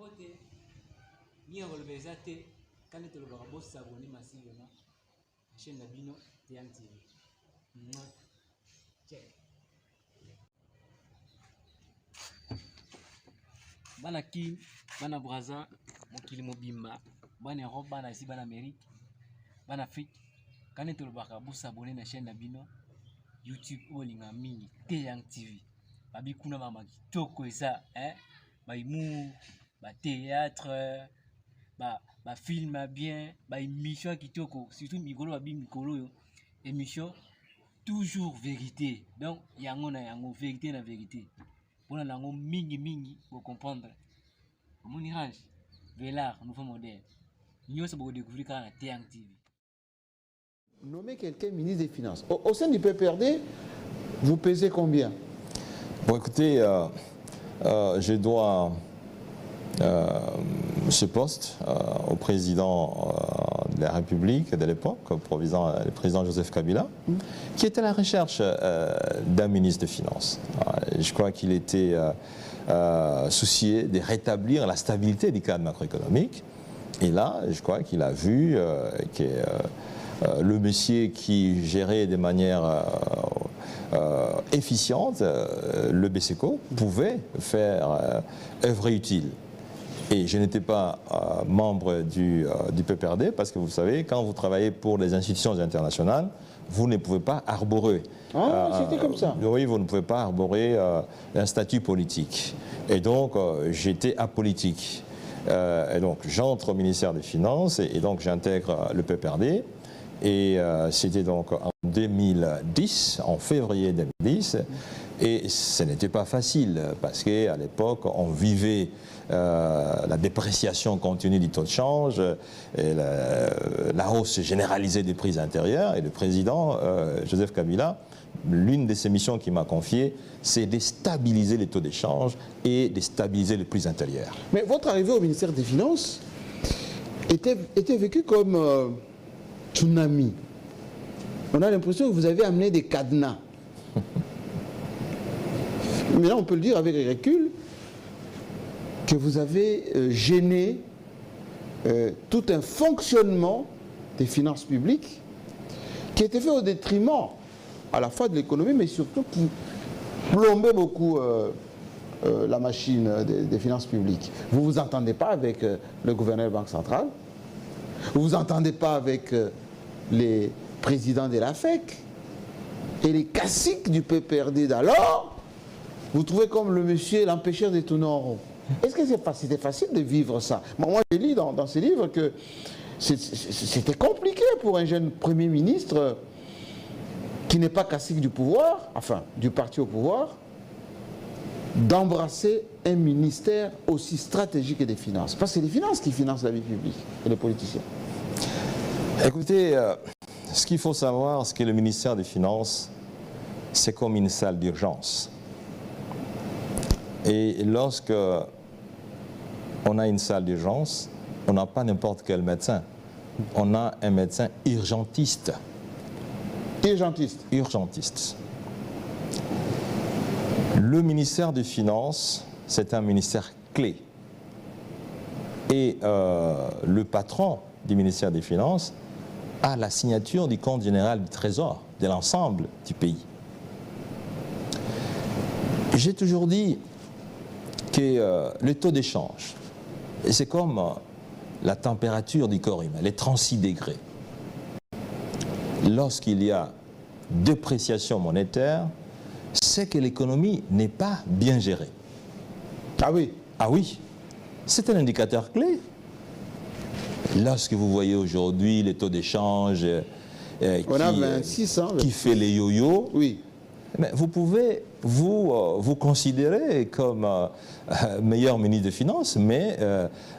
Pote, ni enrelevé te, quand tu le barabo s'abonner massivement, la chaîne Nabino, Teyang TV. Bana King, Bana Braza, Mokili Mobimba, Bana Europe, Bana ici, Bana Amérique, Bana Afrique, quand tu le barabo s'abonner la chaîne Nabino, YouTube ou Mini, Teyang TV. Babi kuna mama kitoko eza, ba humour, ba théâtre, ba film bien, ba émission kitoko, surtout mikolo babi mikolo yo, émission toujours vérité. Donc yango na yango vérité na vérité. Pona nango mingi pour comprendre. Mon irage, Velar, nouveau modèle. Nous sommes découvrir quand la Teyang TV. Nommer quelqu'un ministre des Finances. Au sein du PPRD, vous pesez combien? Bon, écoutez, je dois ce poste au président de la République de l'époque, le président Joseph Kabila, qui était à la recherche d'un ministre des Finances. Je crois qu'il était soucié de rétablir la stabilité du cadre macroéconomique. Et là, je crois qu'il a vu que le monsieur qui gérait de manière efficiente, le BCECO, pouvait faire œuvre utile. Et je n'étais pas membre du PPRD parce que vous savez, quand vous travaillez pour les institutions internationales, vous ne pouvez pas arborer. Ah, c'était comme ça. Oui, vous ne pouvez pas arborer un statut politique. Et donc, j'étais apolitique. Et donc, j'entre au ministère des Finances et donc j'intègre le PPRD. Et c'était donc en 2010, en février 2010, et ce n'était pas facile parce qu'à l'époque, on vivait la dépréciation continue du taux de change, et la hausse généralisée des prix intérieurs, et le président Joseph Kabila, l'une de ses missions qu'il m'a confiée, c'est de stabiliser les taux d'échange et de stabiliser les prix intérieurs. Mais votre arrivée au ministère des Finances était vécue comme tsunami. On a l'impression que vous avez amené des cadenas. Mais là, on peut le dire avec recul, que vous avez gêné tout un fonctionnement des finances publiques qui était fait au détriment à la fois de l'économie, mais surtout qui plombait beaucoup la machine des finances publiques. Vous ne vous entendez pas avec le gouverneur de la Banque centrale, vous ne vous entendez pas avec les présidents de la FEC et les caciques du PPRD d'alors. Vous trouvez comme le monsieur l'empêcheur des tourner en rond. Est-ce que c'était facile de vivre ça? Moi, j'ai lu dans ces livres que c'était compliqué pour un jeune Premier ministre qui n'est pas cacique du pouvoir, enfin, du parti au pouvoir, d'embrasser un ministère aussi stratégique que des finances. Parce que c'est les finances qui financent la vie publique et les politiciens. Écoutez, ce qu'il faut savoir, c'est que le ministère des Finances, c'est comme une salle d'urgence. Et lorsque on a une salle d'urgence, on n'a pas n'importe quel médecin. On a un médecin urgentiste. Urgentiste. Urgentiste. Le ministère des Finances, c'est un ministère clé. Et le patron du ministère des Finances a la signature du compte général du Trésor de l'ensemble du pays. J'ai toujours dit que le taux d'échange, c'est comme la température du corps humain, les 36 degrés. Lorsqu'il y a dépréciation monétaire, c'est que l'économie n'est pas bien gérée. Ah oui? Ah oui, c'est un indicateur clé. Lorsque vous voyez aujourd'hui les taux d'échange qui fait les yo-yo, oui. Mais vous pouvez vous considérer comme meilleur ministre des Finances, mais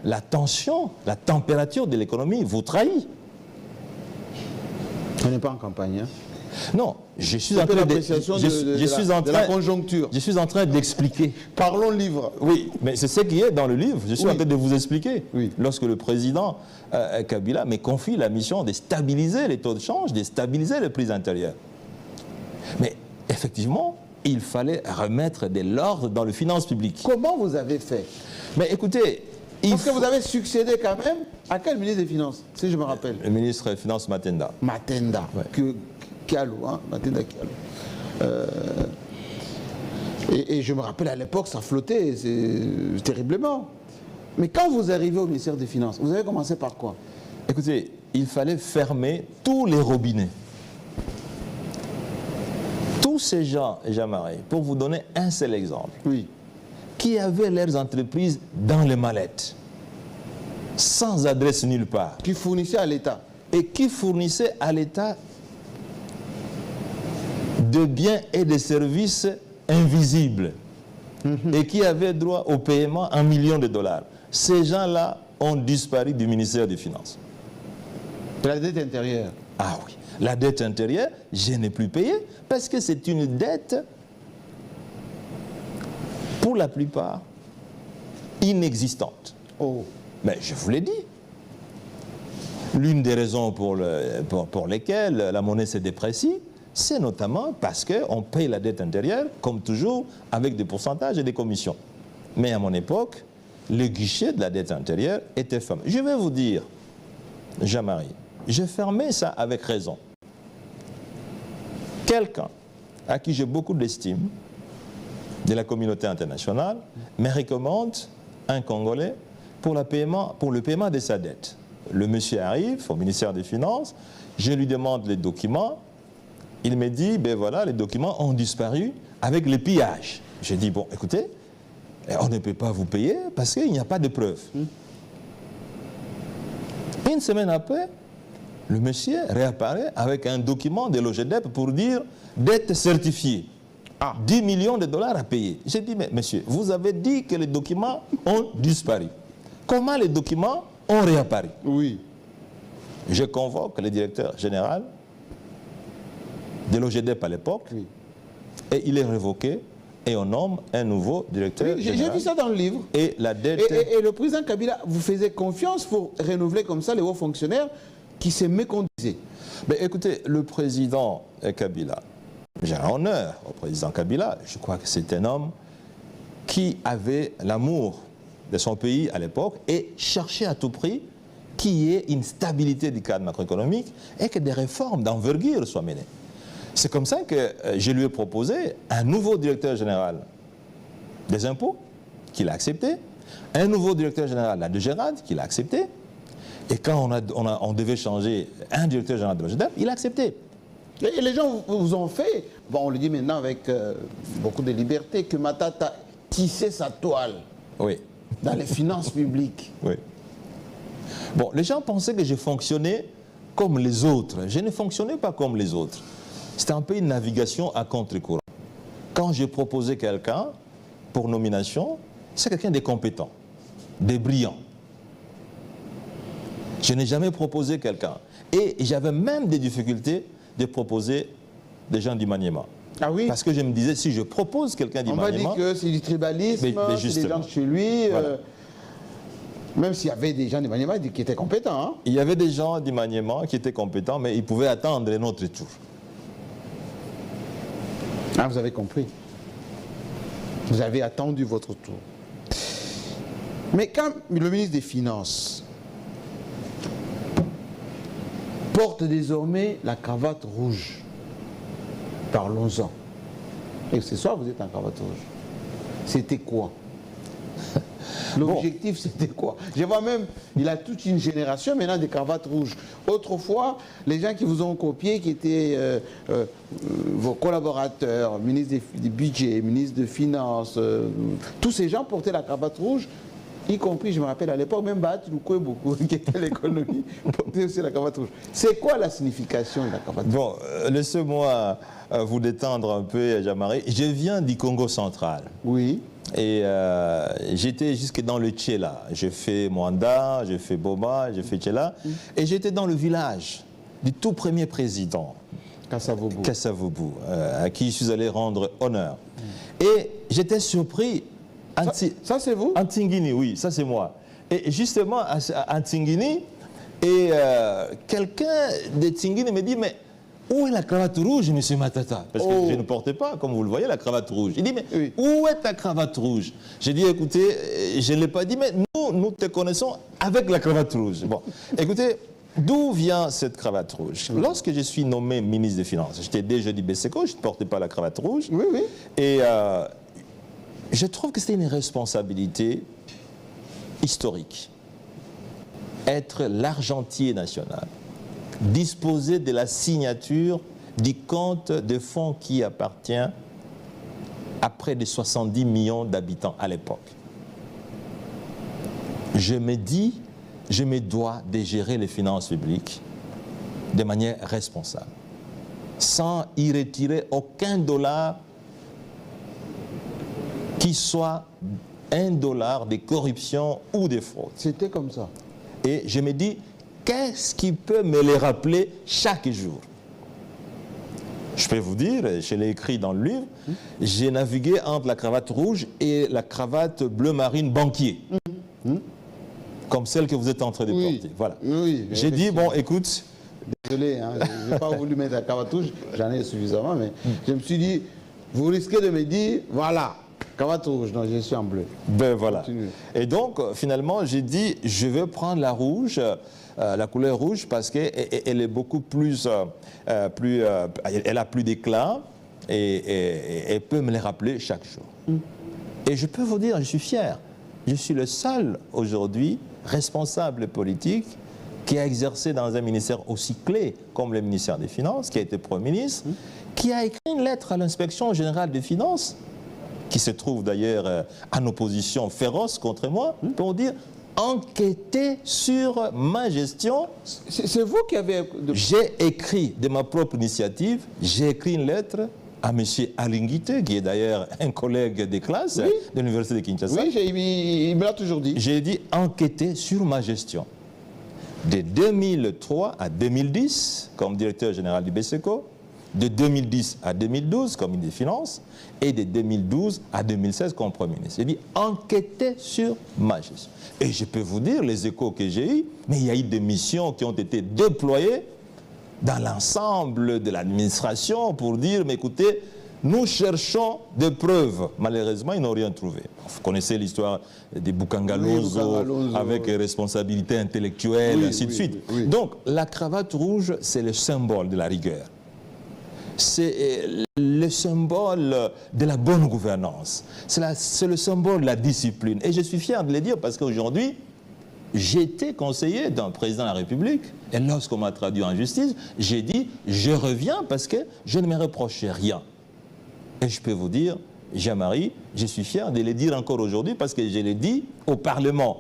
la tension, la température de l'économie vous trahit. On n'est pas en campagne. Hein? Non, je suis en train de la conjoncture. Je suis en train d'expliquer. Parlons livre. Oui, mais c'est ce qui est dans le livre. Je suis en train de vous expliquer. Oui. Lorsque le président Kabila me confie la mission de stabiliser les taux de change, de stabiliser les prix intérieurs. Mais effectivement, il fallait remettre de l'ordre dans les finances publiques. Comment vous avez fait? Mais écoutez, Parce que vous avez succédé quand même à quel ministre des Finances, si je me rappelle? Le ministre des Finances Matenda. Matenda, Ouais. Kialou, hein, Matenda Kialou. Et je me rappelle à l'époque, ça flottait terriblement. Mais quand vous arrivez au ministère des Finances, vous avez commencé par quoi? Écoutez, il fallait fermer tous les robinets. Tous ces gens, Jean-Marie, pour vous donner un seul exemple, Oui. qui avaient leurs entreprises dans les mallettes, sans adresse nulle part, Qui fournissait à l'État. et qui fournissaient à l'État de biens et de services invisibles, et qui avaient droit au paiement en millions de dollars. Ces gens-là ont disparu du ministère des Finances. De la dette intérieure. Ah oui, la dette intérieure, je n'ai plus payé parce que c'est une dette, pour la plupart, inexistante. Oh. Mais je vous l'ai dit. L'une des raisons pour lesquelles la monnaie s'est dépréciée, c'est notamment parce qu'on paye la dette intérieure, comme toujours, avec des pourcentages et des commissions. Mais à mon époque, le guichet de la dette intérieure était fermé. Je vais vous dire, Jean-Marie, j'ai fermé ça avec raison. Quelqu'un à qui j'ai beaucoup d'estime de la communauté internationale me recommande un Congolais pour le paiement de sa dette. Le monsieur arrive au ministère des Finances, je lui demande les documents, il me dit, ben voilà, les documents ont disparu avec le pillage. J'ai dit, bon, écoutez, on ne peut pas vous payer parce qu'il n'y a pas de preuves. Une semaine après, le monsieur réapparaît avec un document de l'OGDEP pour dire dette certifiée. 10 millions de dollars à payer. J'ai dit, mais monsieur, vous avez dit que les documents ont disparu. Comment les documents ont réapparu? Oui. Je convoque le directeur général de l'OGDEP à l'époque, Oui. et il est révoqué, et on nomme un nouveau directeur J'ai général. vu ça dans le livre. Et la dette... Et le président Kabila vous faisait confiance pour renouveler comme ça les hauts fonctionnaires qui se méconduisaient. Mais écoutez, le président Kabila, j'ai un honneur au président Kabila, je crois que c'est un homme qui avait l'amour de son pays à l'époque et cherchait à tout prix qu'il y ait une stabilité du cadre macroéconomique et que des réformes d'envergure soient menées. C'est comme ça que je lui ai proposé un nouveau directeur général des impôts, qu'il a accepté, un nouveau directeur général de la DGRAD, qu'il a accepté, et quand on devait changer un directeur général de l'OGDEP, il a accepté. Et les gens vous ont fait, bon, on le dit maintenant avec beaucoup de liberté, que Matata tissait sa toile Oui. dans les finances publiques. Oui. Bon, les gens pensaient que je fonctionnais comme les autres. Je ne fonctionnais pas comme les autres. C'était un peu une navigation à contre-courant. Quand j'ai proposé quelqu'un pour nomination, c'est quelqu'un de compétent, de brillant. Je n'ai jamais proposé quelqu'un. Et j'avais même des difficultés de proposer des gens du Maniema. Ah oui. Parce que je me disais, si je propose quelqu'un du On m'a dit Maniema... que c'est du tribalisme, Mais c'est des justement. gens de chez lui. Voilà. Même s'il y avait des gens de Maniema qui étaient compétents. Hein. Il y avait des gens du Maniema qui étaient compétents, mais ils pouvaient attendre notre tour. Ah, vous avez compris. Vous avez attendu votre tour. Mais quand le ministre des Finances porte désormais la cravate rouge, parlons-en. Et ce soir, vous êtes en cravate rouge. C'était quoi? L'objectif, c'était quoi? Je vois même, il a toute une génération maintenant de cravates rouges. Autrefois, les gens qui vous ont copié, qui étaient vos collaborateurs, ministre du budget, ministre des Finances, tous ces gens portaient la cravate rouge, y compris, je me rappelle à l'époque, même Bat Lukwebo, qui était l'économie, portait aussi la cravate rouge. C'est quoi la signification de la cravate rouge? Bon, laissez-moi vous détendre un peu, Jean-Marie. Je viens du Congo central. Oui. Et j'étais jusque dans le Tchéla. J'ai fait Mwanda, j'ai fait Boma, j'ai fait Tchéla. Et j'étais dans le village du tout premier président, Kassavobu, à qui je suis allé rendre honneur. Et j'étais surpris. Ça c'est vous? En Tingini, oui, ça c'est moi. Et justement, à Tingini, et quelqu'un de Tingini me dit, mais où est la cravate rouge, monsieur Matata? Parce que je ne portais pas, comme vous le voyez, la cravate rouge. Il dit, mais où est ta cravate rouge? J'ai dit, écoutez, je ne l'ai pas dit, mais nous, nous te connaissons avec la cravate rouge. Bon, écoutez, d'où vient cette cravate rouge? Lorsque je suis nommé ministre des Finances, j'étais déjà du BCECO, je ne portais pas la cravate rouge. Oui, oui. Et je trouve que c'était une responsabilité historique. Être l'argentier national, disposer de la signature du compte de fonds qui appartient à près de 70 millions d'habitants à l'époque. Je me dis, je me dois de gérer les finances publiques de manière responsable, sans y retirer aucun dollar qui soit un dollar de corruption ou de fraude. C'était comme ça. Et je me dis, qu'est-ce qui peut me les rappeler chaque jour? Je peux vous dire, je l'ai écrit dans le livre, j'ai navigué entre la cravate rouge et la cravate bleu marine banquier. Comme celle que vous êtes en train de porter. Voilà. Oui, j'ai dit, bon, écoute... Désolé, hein, je n'ai pas voulu mettre la cravate rouge, j'en ai suffisamment, mais je me suis dit, vous risquez de me dire, voilà, cravate rouge, non, je suis en bleu. Ben voilà. Continue. Et donc, finalement, j'ai dit, je vais prendre la rouge, la couleur rouge, parce qu'elle est beaucoup plus, elle a plus d'éclat et elle peut me les rappeler chaque jour. Et je peux vous dire, je suis fier. Je suis le seul aujourd'hui responsable politique qui a exercé dans un ministère aussi clé comme le ministère des Finances, qui a été Premier ministre, qui a écrit une lettre à l'inspection générale des finances, qui se trouve d'ailleurs en opposition féroce contre moi, pour dire enquêter sur ma gestion. C'est vous qui avez... J'ai écrit de ma propre initiative, j'ai écrit une lettre à M. Alinguite, qui est d'ailleurs un collègue de classe de l'Université de Kinshasa. Oui, il me l'a toujours dit. J'ai dit enquêter sur ma gestion. De 2003 à 2010, comme directeur général du BCECO, de 2010 à 2012 comme ministre des Finances, et de 2012 à 2016 comme Premier ministre. J'ai dit enquêter sur ma gestion. Et je peux vous dire les échos que j'ai eus, mais il y a eu des missions qui ont été déployées dans l'ensemble de l'administration pour dire, mais écoutez, nous cherchons des preuves. Malheureusement, ils n'ont rien trouvé. Vous connaissez l'histoire des Bukangalozo, avec responsabilité intellectuelle, ainsi de suite. Donc, la cravate rouge, c'est le symbole de la rigueur. C'est le symbole de la bonne gouvernance. C'est le symbole de la discipline. Et je suis fier de le dire parce qu'aujourd'hui, j'étais conseiller d'un président de la République. Et lorsqu'on m'a traduit en justice, j'ai dit, je reviens parce que je ne me reprochais rien. Et je peux vous dire, Jean-Marie, je suis fier de le dire encore aujourd'hui parce que je l'ai dit au Parlement,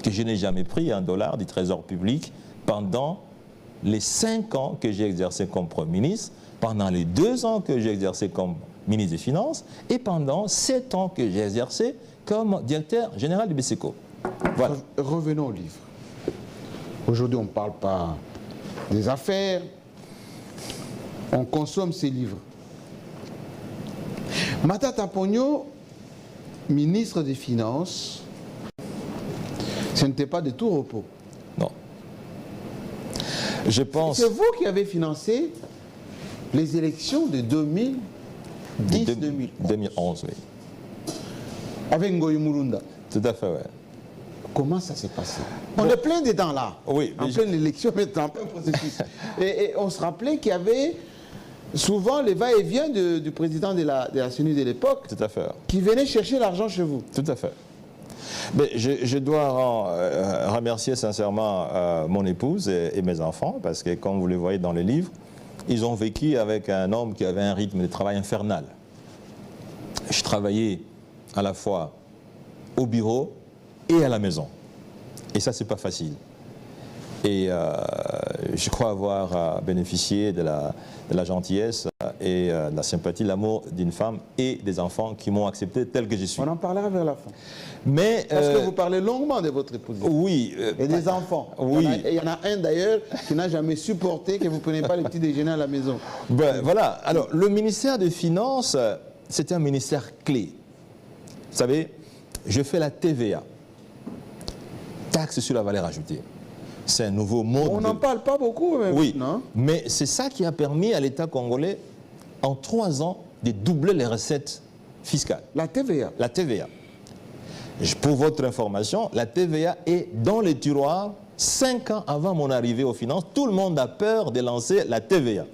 que je n'ai jamais pris un dollar du Trésor public pendant les 5 ans que j'ai exercé comme Premier ministre, pendant les 2 ans que j'ai exercé comme ministre des Finances et pendant 7 ans que j'ai exercé comme directeur général du BCECO. Voilà. Revenons au livre. Aujourd'hui, on ne parle pas des affaires, on consomme ces livres. Matata Ponyo, ministre des Finances, ce n'était pas de tout repos. Non. Je pense... C'est vous qui avez financé les élections de 2010-2011. 2011, oui. Avec Ngoyi Murunda. Tout à fait, oui. Comment ça s'est passé? On est plein dedans là. Oui, en pleine élection, mais en plein processus. et on se rappelait qu'il y avait souvent les va-et-vient du président de la CENI de l'époque. Tout à fait. Qui venait chercher l'argent chez vous. Tout à fait. Mais je dois remercier sincèrement mon épouse et mes enfants, parce que comme vous le voyez dans le livre, ils ont vécu avec un homme qui avait un rythme de travail infernal. Je travaillais à la fois au bureau et à la maison. Et ça, c'est pas facile. Et je crois avoir bénéficié de la gentillesse et de la sympathie, l'amour d'une femme et des enfants qui m'ont accepté tel que je suis. On en parlera vers la fin. Mais, parce que vous parlez longuement de votre épouse. Oui. Et des enfants. Oui. Il y en a un d'ailleurs qui n'a jamais supporté que vous ne preniez pas les petits déjeuners à la maison. Ben, voilà. Alors, le ministère des Finances, c'est un ministère clé. Vous savez, je fais la TVA, taxe sur la valeur ajoutée. C'est un nouveau mode. On n'en parle pas beaucoup, même. Oui, non? Mais c'est ça qui a permis à l'État congolais, en 3 ans, de doubler les recettes fiscales. La TVA. La TVA. Pour votre information, la TVA est dans les tiroirs 5 ans avant mon arrivée aux finances. Tout le monde a peur de lancer la TVA.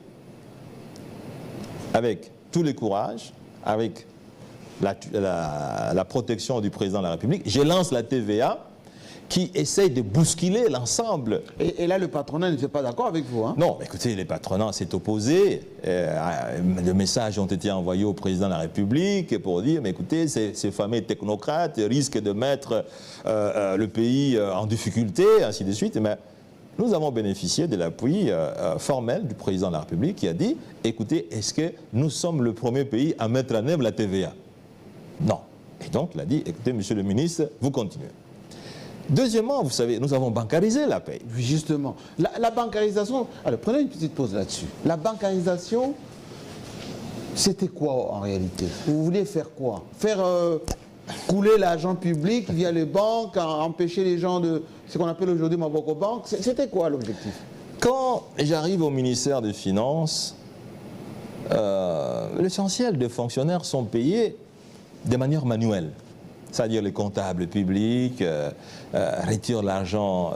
Avec tous les courages, avec la protection du président de la République, je lance la TVA qui essaye de bousculer l'ensemble. Et là, le patronat n'était pas d'accord avec vous, hein? Non, écoutez, les patronats s'est opposé. Les messages ont été envoyés au président de la République pour dire, mais écoutez, ces fameux technocrates risquent de mettre le pays en difficulté, ainsi de suite. Mais nous avons bénéficié de l'appui formel du président de la République qui a dit, écoutez, est-ce que nous sommes le premier pays à mettre en œuvre la TVA? Non. Et donc, il a dit, écoutez, monsieur le ministre, vous continuez. Deuxièmement, vous savez, nous avons bancarisé la paie. Justement. La bancarisation, alors prenez une petite pause là-dessus. La bancarisation, c'était quoi en réalité? Vous vouliez faire quoi? Faire couler l'argent public via les banques, empêcher les gens de ce qu'on appelle aujourd'hui Maboko Bank? C'était quoi l'objectif? Quand j'arrive au ministère des Finances, l'essentiel des fonctionnaires sont payés de manière manuelle. C'est-à-dire les comptables publics retirent l'argent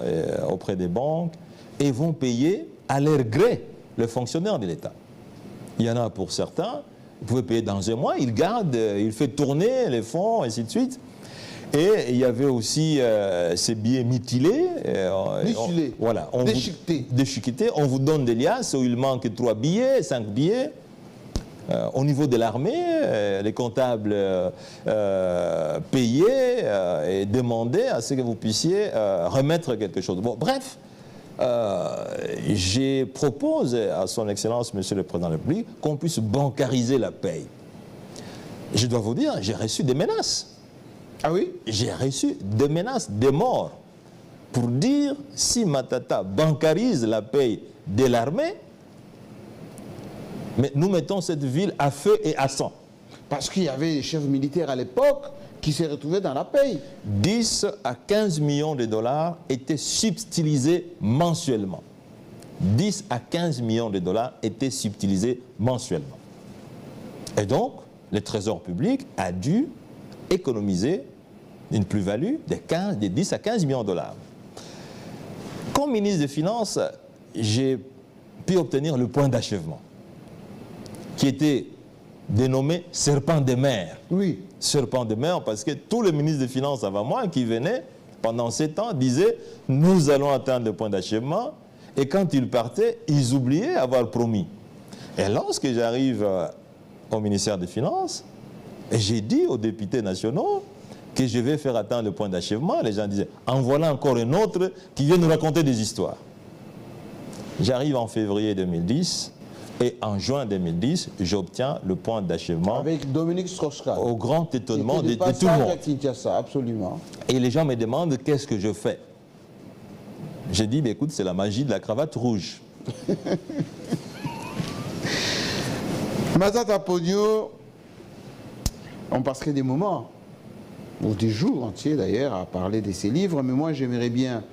auprès des banques et vont payer à leur gré le fonctionnaire de l'État. Il y en a pour certains, vous pouvez payer dans un mois, il garde, il fait tourner les fonds, et ainsi de suite. Et il y avait aussi ces billets mutilés. Mutilés, voilà, déchiquetés. Déchiquetés. On vous donne des liasses où il manque 3 billets, 5 billets. Au niveau de l'armée, les comptables payaient et demandaient à ce que vous puissiez remettre quelque chose. Bon, bref, je propose à son Excellence, Monsieur le Président de la République, qu'on puisse bancariser la paye. Je dois vous dire, j'ai reçu des menaces. Ah oui? J'ai reçu des menaces de mort pour dire si Matata bancarise la paye de l'armée, mais nous mettons cette ville à feu et à sang. Parce qu'il y avait des chefs militaires à l'époque qui s'est retrouvé dans la paye. 10 à 15 millions de dollars étaient subtilisés mensuellement. 10 à 15 millions de dollars étaient subtilisés mensuellement. Et donc, le Trésor public a dû économiser une plus-value de 10 à 15 millions de dollars. Comme ministre des Finances, j'ai pu obtenir le point d'achèvement, qui était dénommé serpent de mer. Oui. Serpent de mer, parce que tous les ministres des Finances avant moi qui venaient pendant 7 ans disaient nous allons atteindre le point d'achèvement, et quand ils partaient, ils oubliaient avoir promis. Et lorsque j'arrive au ministère des Finances, j'ai dit aux députés nationaux que je vais faire atteindre le point d'achèvement. Les gens disaient en voilà encore un autre qui vient nous raconter des histoires. J'arrive en février 2010. Et en juin 2010, j'obtiens le point d'achèvement. Avec Dominique Strauss-Kahn. Au grand étonnement de tout le monde. À Kinshasa, absolument. Et les gens me demandent qu'est-ce que je fais. J'ai dit, bah, écoute, c'est la magie de la cravate rouge. Matata Ponyo, on passerait des moments, ou des jours entiers d'ailleurs, à parler de ces livres, mais moi j'aimerais bien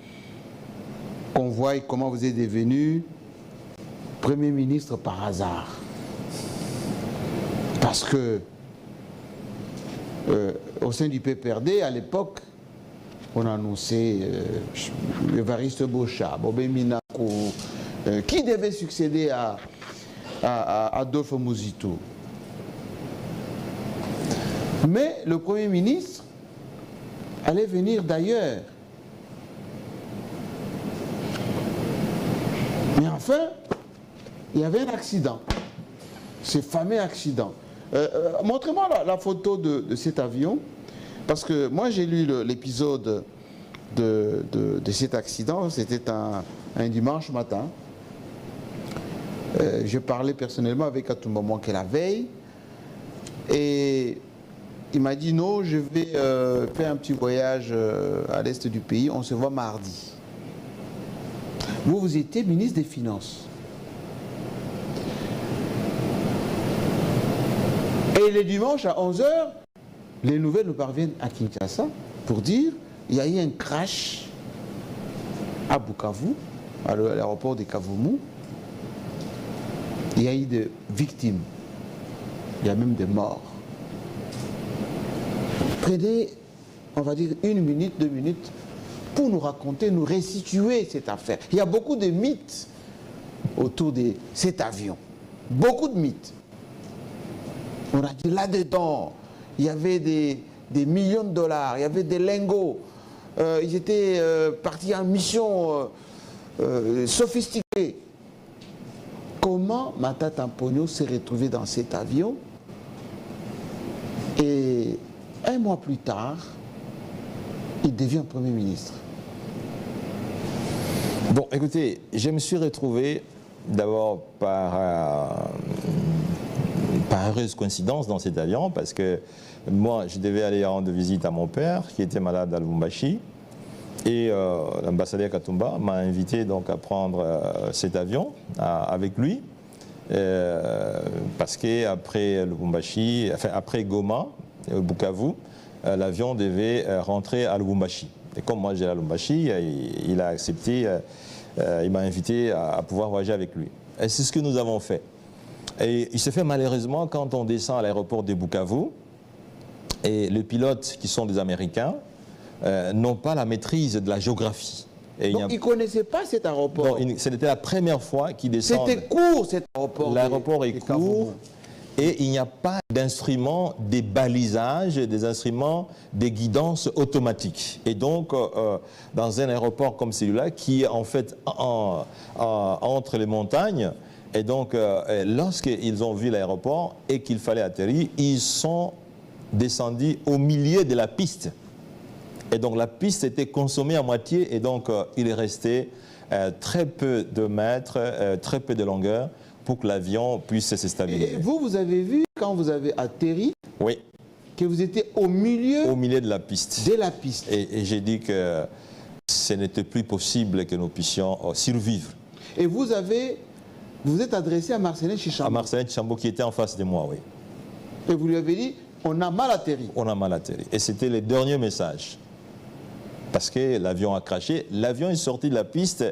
qu'on voie comment vous êtes devenu Premier ministre par hasard. Parce que au sein du PPRD, à l'époque, on annonçait Évariste Bocha, Bobé Minakou, qui devait succéder à Adolphe Muzito. Mais le Premier ministre allait venir d'ailleurs. Mais enfin, il y avait un accident, ce fameux accident. Montrez-moi la photo de cet avion, parce que moi j'ai lu l'épisode de cet accident, c'était un dimanche matin. Je parlais personnellement avec Katumba Mwanke la veille, et il m'a dit non, je vais faire un petit voyage à l'est du pays, on se voit mardi. Vous étiez ministre des Finances. Et le dimanche à 11h, les nouvelles nous parviennent à Kinshasa pour dire qu'il y a eu un crash à Bukavu, à l'aéroport de Kavumu. Il y a eu des victimes. Il y a même des morts. Prenez on va dire 1 minute, 2 minutes, pour nous raconter, nous restituer cette affaire. Il y a beaucoup de mythes autour de cet avion. Beaucoup de mythes. On a dit là-dedans, il y avait des millions de dollars, il y avait des lingots. Ils étaient partis en mission sophistiquée. Comment Matata Mponyo s'est retrouvé dans cet avion? Et 1 mois plus tard, il devient Premier ministre. Bon, écoutez, je me suis retrouvé d'abord par heureuse coïncidence dans cet avion, parce que moi, je devais aller rendre visite à mon père, qui était malade à Lubumbashi, et l'ambassadeur Katumba m'a invité donc à prendre cet avion avec lui, parce qu'après Lubumbashi, enfin après Goma, Bukavu, l'avion devait rentrer à Lubumbashi. Et comme moi j'ai à Lubumbashi, il a accepté, il m'a invité à pouvoir voyager avec lui. Et c'est ce que nous avons fait. Et il se fait malheureusement quand on descend à l'aéroport de Bukavu, et les pilotes qui sont des Américains n'ont pas la maîtrise de la géographie. Et donc ils ne connaissaient pas cet aéroport? C'était la première fois qu'ils descendent. C'était court cet aéroport? L'aéroport est court. Et il n'y a pas d'instruments de balisage, des instruments de guidance automatique. Et donc, dans un aéroport comme celui-là, qui est en fait entre les montagnes, et donc, lorsqu'ils ont vu l'aéroport et qu'il fallait atterrir, ils sont descendus au milieu de la piste. Et donc, la piste était consommée à moitié, et donc, il est resté très peu de mètres, très peu de longueur, pour que l'avion puisse se stabiliser. Et vous avez vu, quand vous avez atterri, oui, que vous étiez au milieu de la piste. De la piste. Et j'ai dit que ce n'était plus possible que nous puissions survivre. Et vous êtes adressé à Marcelin Chichambo? À Marcelin Chichambo qui était en face de moi, oui. Et vous lui avez dit, on a mal atterri? On a mal atterri. Et c'était le dernier message. Parce que l'avion a craché. L'avion est sorti de la piste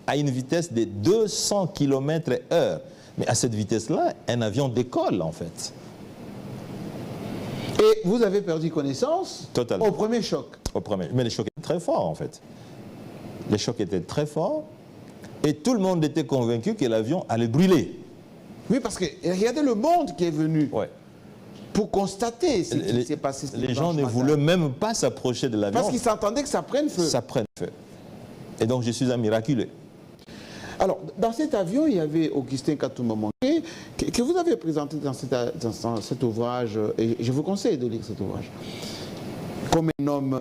à une vitesse de 200 km/h. Mais à cette vitesse-là, un avion décolle, en fait. Et vous avez perdu connaissance? Totalement. Au premier choc? Au premier. Mais le choc était très fort, en fait. Le choc était très fort. Et tout le monde était convaincu que l'avion allait brûler. Oui, parce que regardez le monde qui est venu pour constater ce qui s'est passé. Les gens ne voulaient même pas s'approcher de l'avion. Parce qu'ils s'attendaient que ça prenne feu. Ça prenne feu. Et donc, je suis un miraculeux. Alors, dans cet avion, il y avait Augustin Katumba Moké, que vous avez présenté dans cet ouvrage, et je vous conseille de lire cet ouvrage, comme un homme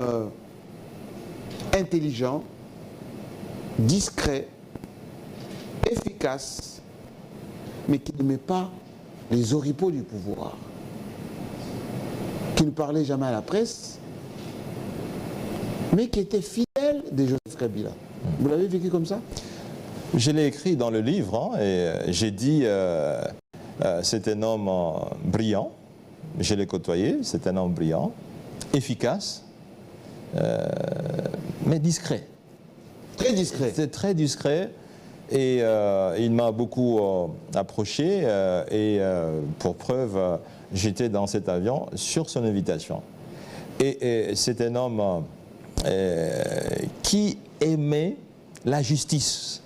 intelligent, discret, efficace, mais qui ne met pas les oripeaux du pouvoir, qui ne parlait jamais à la presse, mais qui était fidèle de Joseph Kabila. Vous l'avez vécu comme ça? Je l'ai écrit dans le livre, et j'ai dit c'est un homme brillant, je l'ai côtoyé, c'est un homme brillant, efficace, mais discret. Très discret. C'est très discret, et il m'a beaucoup approché, et pour preuve, j'étais dans cet avion sur son invitation. Et c'est un homme qui aimait la justice.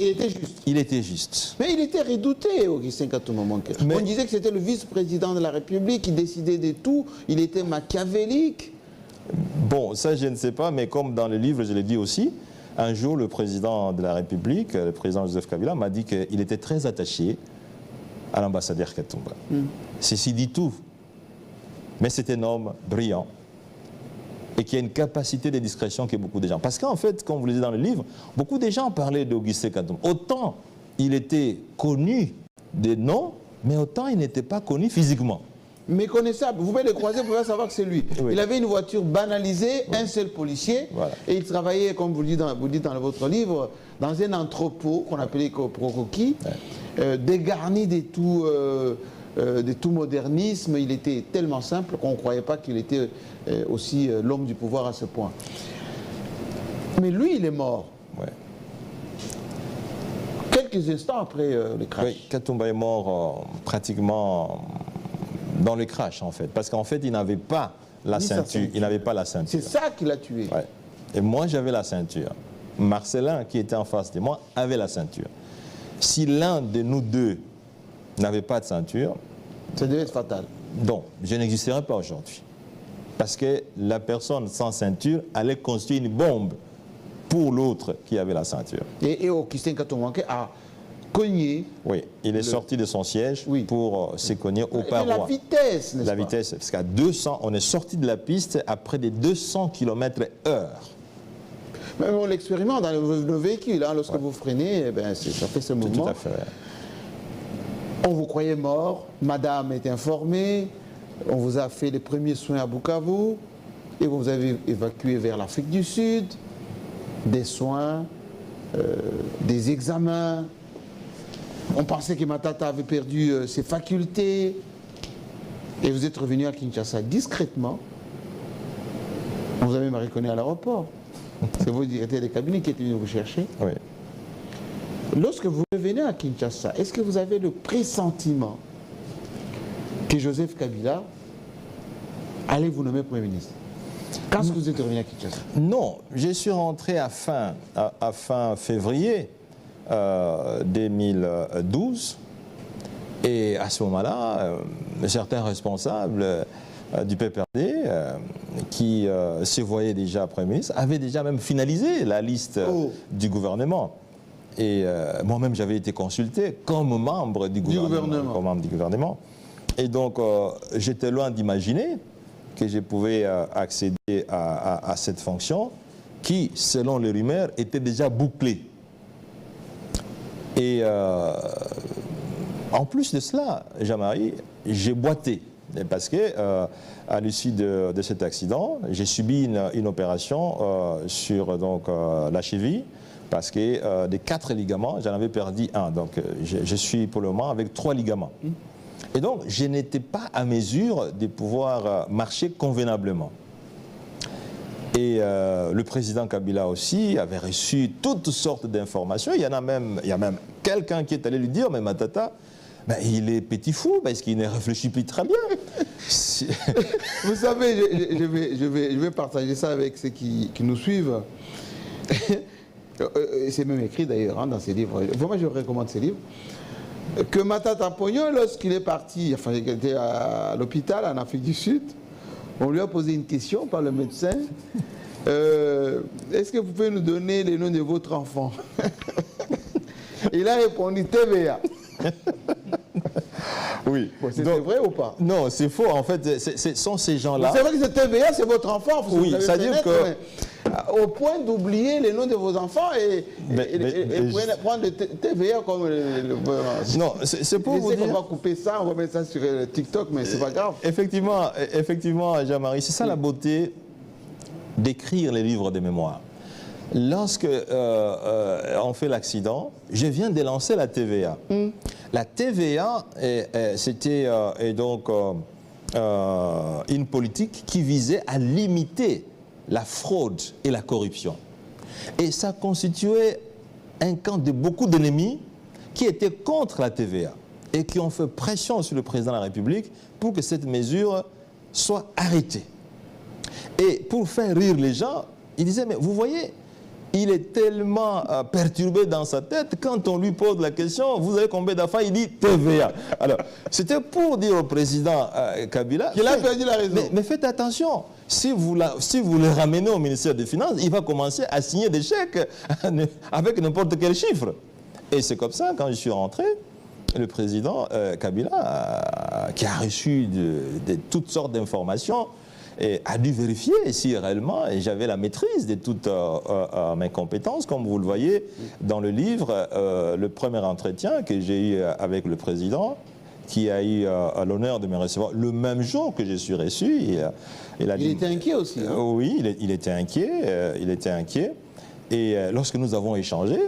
Il était juste. Il était juste. Mais il était redouté, Augustin Katumba Moké. On disait que c'était le vice-président de la République qui décidait de tout. Il était machiavélique. Bon, ça je ne sais pas, mais comme dans le livre je l'ai dit aussi, un jour le président de la République, le président Joseph Kabila, m'a dit qu'il était très attaché à l'ambassadeur Katumba. Ceci dit tout. Mais c'est un homme brillant et qui a une capacité de discrétion que beaucoup de gens. Parce qu'en fait, comme vous le dites dans le livre, beaucoup de gens parlaient d'Augustin Katumba. Autant il était connu des noms, mais autant il n'était pas connu physiquement. Méconnaissable. Vous pouvez le croiser, vous pouvez savoir que c'est lui. Oui. Il avait une voiture banalisée, un seul policier, et il travaillait, comme vous le dites dans votre livre, dans un entrepôt qu'on appelait Procoki, dégarni de tout modernisme. Il était tellement simple qu'on ne croyait pas qu'il était aussi l'homme du pouvoir à ce point. Mais lui, il est mort. Quelques instants après le crash. Oui, Katumba est mort pratiquement dans le crash, en fait. Parce qu'en fait, il n'avait pas la Ni sa ceinture. Il n'avait pas la ceinture. C'est ça qui l'a tué. Ouais. Et moi, j'avais la ceinture. Marcelin, qui était en face de moi, avait la ceinture. Si l'un de nous deux n'avait pas de ceinture, Ça devait être fatal. donc, je n'existerais pas aujourd'hui. Parce que la personne sans ceinture allait construire une bombe pour l'autre qui avait la ceinture. Et Augustin Katomanke a cogné. Oui, il est sorti de son siège Oui. pour se cogner au Et la parois. vitesse, n'est-ce La pas? vitesse, parce qu'à 200, on est sorti de la piste à près de 200 km/h. Mais on l'expérimente dans nos véhicules. Hein, lorsque vous freinez, eh ben, ça fait ce mouvement. Tout à fait. On vous croyait mort, madame est informée, on vous a fait les premiers soins à Bukavu et vous avez évacué vers l'Afrique du Sud, des soins, des examens. On pensait que Matata avait perdu ses facultés et vous êtes revenu à Kinshasa discrètement. On vous a même reconnu à l'aéroport. C'est vos directeurs de cabinet qui étaient venus vous chercher. Oui. Lorsque vous revenez à Kinshasa, est-ce que vous avez le pressentiment que Joseph Kabila allait vous nommer Premier ministre? Quand est-ce que vous êtes revenu à Kinshasa? Non, je suis rentré à fin février 2012 et à ce moment-là, certains responsables du PPRD qui se voyaient déjà Premier ministre avaient déjà même finalisé la liste du gouvernement. Et moi-même, j'avais été consulté comme membre du gouvernement. Comme membre du gouvernement. Et donc, j'étais loin d'imaginer que je pouvais accéder à cette fonction qui, selon les rumeurs, était déjà bouclée. Et en plus de cela, Jean-Marie, j'ai boité. Parce que à l'issue de cet accident, j'ai subi une opération sur donc, la cheville. Parce que des 4 ligaments, j'en avais perdu un. Donc, je suis pour le moment avec 3 ligaments. Et donc, je n'étais pas à mesure de pouvoir marcher convenablement. Et le président Kabila aussi avait reçu toutes sortes d'informations. Il y a même quelqu'un qui est allé lui dire, mais Matata, ben, il est petit fou parce qu'il ne réfléchit plus très bien. Vous savez, je vais partager ça avec ceux qui nous suivent. C'est même écrit d'ailleurs hein, dans ces livres. Moi, je recommande ces livres. Que Matata Pognon, lorsqu'il est parti, enfin, il était à l'hôpital en Afrique du Sud, on lui a posé une question par le médecin. Est-ce que vous pouvez nous donner les noms de votre enfant? Il a répondu TVA. Oui. Bon, c'est vrai ou pas? Non, c'est faux. En fait, ce sont ces gens-là. C'est vrai que c'est TVA, c'est votre enfant. Oui, c'est-à-dire que... au point d'oublier les noms de vos enfants et prendre le TVA comme... non, c'est pour vous dire... On va couper ça, on va mettre ça sur TikTok, mais c'est pas grave. Effectivement, Jean-Marie, c'est ça la beauté d'écrire les livres de mémoire. Lorsque on fait l'accident, je viens de lancer la TVA. La TVA, c'était donc une politique qui visait à limiter la fraude et la corruption. Et ça constituait un camp de beaucoup d'ennemis qui étaient contre la TVA et qui ont fait pression sur le président de la République pour que cette mesure soit arrêtée. Et pour faire rire les gens, ils disaient, mais vous voyez, il est tellement perturbé dans sa tête, quand on lui pose la question, vous avez combien d'enfants? Il dit TVA. Alors, c'était pour dire au président Kabila qu'il a perdu la raison. Mais faites attention, si vous le ramenez au ministère des Finances, il va commencer à signer des chèques avec n'importe quel chiffre. Et c'est comme ça, quand je suis rentré, le président Kabila, qui a reçu de toutes sortes d'informations, a dû vérifier si réellement j'avais la maîtrise de toutes mes compétences. Comme vous le voyez dans le livre, le premier entretien que j'ai eu avec le président, qui a eu l'honneur de me recevoir le même jour que je suis reçu. Il était inquiet aussi. Hein? Oui, il était inquiet. Et lorsque nous avons échangé,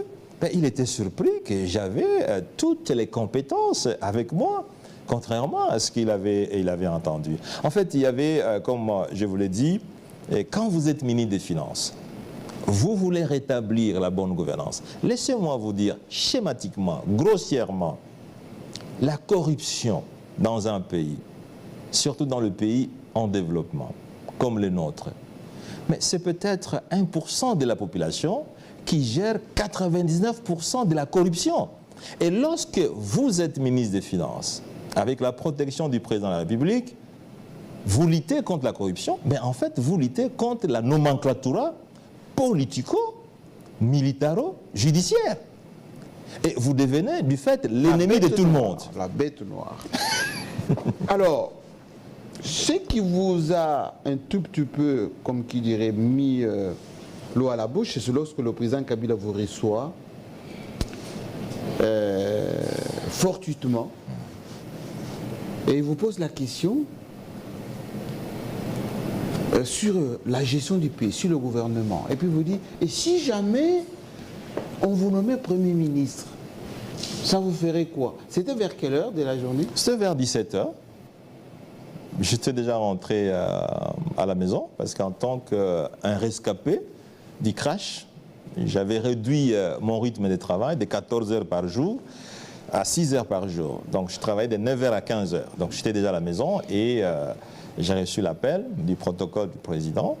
ben, il était surpris que j'avais toutes les compétences avec moi, contrairement à ce qu'il avait entendu. En fait, il y avait, comme je vous l'ai dit, quand vous êtes ministre des Finances, vous voulez rétablir la bonne gouvernance. Laissez-moi vous dire schématiquement, grossièrement, la corruption dans un pays, surtout dans le pays en développement, comme le nôtre. Mais c'est peut-être 1% de la population qui gère 99% de la corruption. Et lorsque vous êtes ministre des Finances, avec la protection du président de la République, vous luttez contre la corruption, mais en fait, vous luttez contre la nomenclatura politico-militaro-judiciaire. Et vous devenez, du fait, l'ennemi de tout le monde. La bête noire. Alors, ce qui vous a un tout petit peu, comme qui dirait, mis l'eau à la bouche, c'est lorsque le président Kabila vous reçoit fortuitement et il vous pose la question sur la gestion du pays, sur le gouvernement. Et puis vous dit, et si jamais on vous nommait Premier ministre, ça vous ferait quoi? C'était vers quelle heure de la journée? C'était vers 17h. J'étais déjà rentré à la maison parce qu'en tant qu'un rescapé du crash, j'avais réduit mon rythme de travail de 14 heures par jour à 6 heures par jour. Donc je travaillais de 9 heures à 15 heures. Donc j'étais déjà à la maison et j'ai reçu l'appel du protocole du président.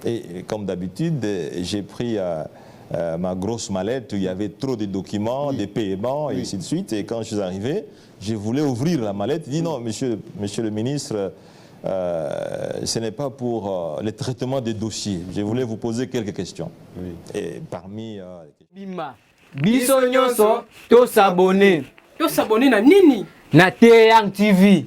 Et comme d'habitude, j'ai pris ma grosse mallette où il y avait trop de documents, des paiements et ainsi de suite. Et quand je suis arrivé, je voulais ouvrir la mallette. Il dit non, monsieur le ministre, ce n'est pas pour le traitement des dossiers. Je voulais vous poser quelques questions. Et parmi Bima biso nyonso to s'abonner na nini na T-Yang TV.